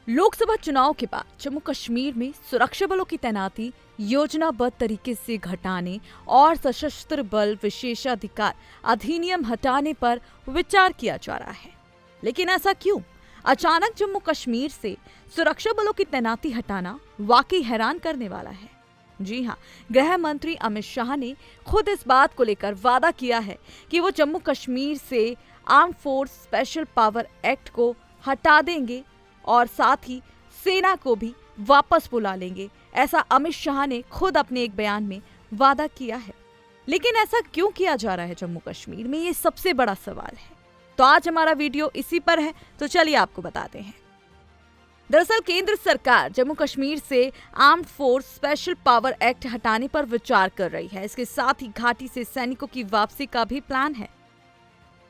लोकसभा चुनाव के बाद जम्मू कश्मीर में सुरक्षा बलों की तैनाती योजनाबद्ध तरीके से घटाने और सशस्त्र बल विशेषाधिकार अधिनियम हटाने पर विचार किया जा रहा है। लेकिन ऐसा क्यों? अचानक जम्मू कश्मीर से सुरक्षा बलों की तैनाती हटाना वाकई हैरान करने वाला है। जी हाँ, गृह मंत्री अमित शाह ने खुद इस बात को लेकर वादा किया है कि वो जम्मू कश्मीर से arm force special power act को हटा देंगे और साथ ही सेना को भी वापस बुला लेंगे। ऐसा अमित शाह ने खुद अपने एक बयान में वादा किया है। लेकिन ऐसा क्यों किया जा रहा है जम्मू कश्मीर में, ये सबसे बड़ा सवाल है। तो आज हमारा वीडियो इसी पर है, तो चलिए आपको बताते हैं। दरअसल केंद्र सरकार जम्मू कश्मीर से armed force special power act हटाने पर विचार कर रही है। इसके साथ ही घाटी से सैनिकों की वापसी का भी प्लान है।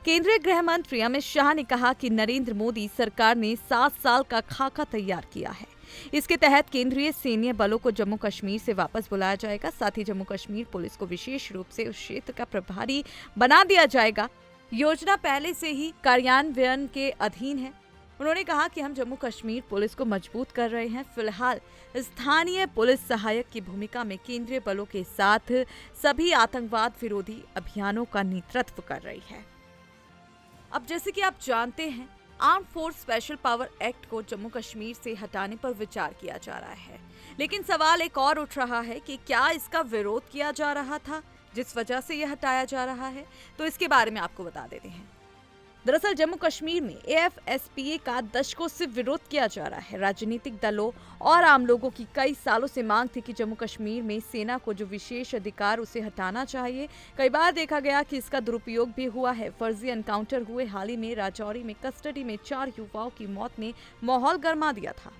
केंद्रीय गृह मंत्री अमित शाह ने कहा कि नरेंद्र मोदी सरकार ने 7 साल का खाका तैयार किया है। इसके तहत केंद्रीय सैन्य बलों को जम्मू कश्मीर से वापस बुलाया जाएगा। साथ ही जम्मू कश्मीर पुलिस को विशेष रूप से उस क्षेत्र का प्रभारी बना दिया जाएगा। योजना पहले से ही कार्यान्वयन के अधीन है। उन्होंने कहा कि हम जम्मू कश्मीर पुलिस को मजबूत कर रहे हैं। फिलहाल स्थानीय पुलिस सहायक की भूमिका में केंद्रीय बलों के साथ सभी आतंकवाद विरोधी अभियानों का नेतृत्व कर रही है। अब जैसे कि आप जानते हैं, arm force special power act को जम्मू कश्मीर से हटाने पर विचार किया जा रहा है। लेकिन सवाल एक और उठ रहा है कि क्या इसका विरोध किया जा रहा था जिस वजह से यह हटाया जा रहा है? तो इसके बारे में आपको बता देते हैं। दरअसल जम्मू कश्मीर में AFSPA का दशकों से विरोध किया जा रहा है। राजनीतिक दलों और आम लोगों की कई सालों से मांग थी कि जम्मू कश्मीर में सेना को जो विशेष अधिकार उसे हटाना चाहिए। कई बार देखा गया कि इसका दुरुपयोग भी हुआ है। फर्जी एनकाउंटर हुए। हाल ही में राजौरी में कस्टडी में 4 युवाओं की मौत ने माहौल गर्मा दिया था।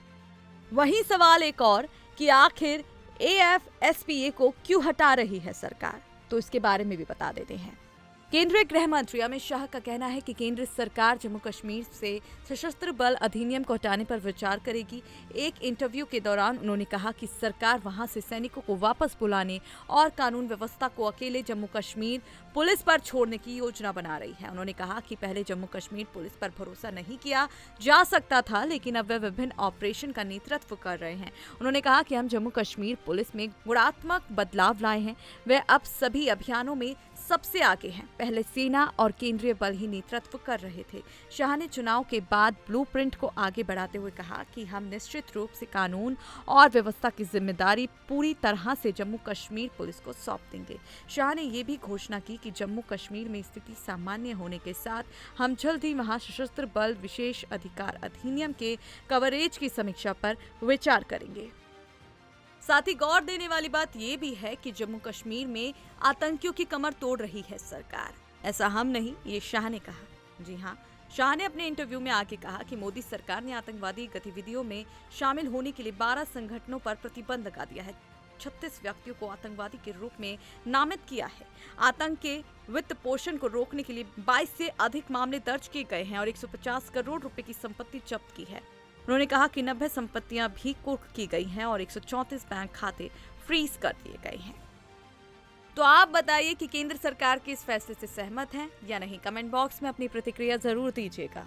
वहीं सवाल एक और कि आखिर AFSPA को क्यों हटा रही है सरकार, तो इसके बारे में भी बता देते हैं। केंद्रीय गृह मंत्री अमित शाह का कहना है कि केंद्र सरकार जम्मू कश्मीर से सशस्त्र बल अधिनियम को हटाने पर विचार करेगी। एक इंटरव्यू के दौरान उन्होंने कहा कि सरकार वहां से सैनिकों को वापस बुलाने और कानून व्यवस्था को अकेले जम्मू कश्मीर पुलिस पर छोड़ने की योजना बना रही है। उन्होंने कहा कि पहले जम्मू कश्मीर पुलिस पर भरोसा नहीं किया जा सकता था, लेकिन अब वे विभिन्न ऑपरेशन का नेतृत्व कर रहे हैं। उन्होंने कहा कि हम जम्मू कश्मीर पुलिस में गुणात्मक बदलाव लाए हैं। वे अब सभी अभियानों में सबसे आगे हैं। पहले सेना और केंद्रीय बल ही नेतृत्व कर रहे थे। शाह ने चुनाव के बाद ब्लूप्रिंट को आगे बढ़ाते हुए कहा कि हम निश्चित रूप से कानून और व्यवस्था की जिम्मेदारी पूरी तरह से जम्मू कश्मीर पुलिस को सौंप देंगे। शाह ने ये भी घोषणा की कि जम्मू कश्मीर में स्थिति सामान्य होने के साथ हम जल्द ही वहां सशस्त्र बल विशेष अधिकार अधिनियम के कवरेज की समीक्षा पर विचार करेंगे। साथ ही गौर देने वाली बात यह भी है कि जम्मू कश्मीर में आतंकियों की कमर तोड़ रही है सरकार। ऐसा हम नहीं, ये शाह ने कहा। जी हाँ, शाह ने अपने इंटरव्यू में आगे कहा कि मोदी सरकार ने आतंकवादी गतिविधियों में शामिल होने के लिए 12 संगठनों पर प्रतिबंध लगा दिया है। 36 व्यक्तियों को आतंकवादी के रूप में नामित किया है। आतंक के वित्त पोषण को रोकने के लिए 22 से अधिक मामले दर्ज किए गए हैं और 150 करोड़ रुपए की संपत्ति जब्त की है। उन्होंने कहा कि 90 संपत्तियां भी कुर्क की गई हैं और 134 बैंक खाते फ्रीज कर दिए गए हैं। तो आप बताइए कि केंद्र सरकार के इस फैसले से सहमत हैं या नहीं? कमेंट बॉक्स में अपनी प्रतिक्रिया जरूर दीजिएगा।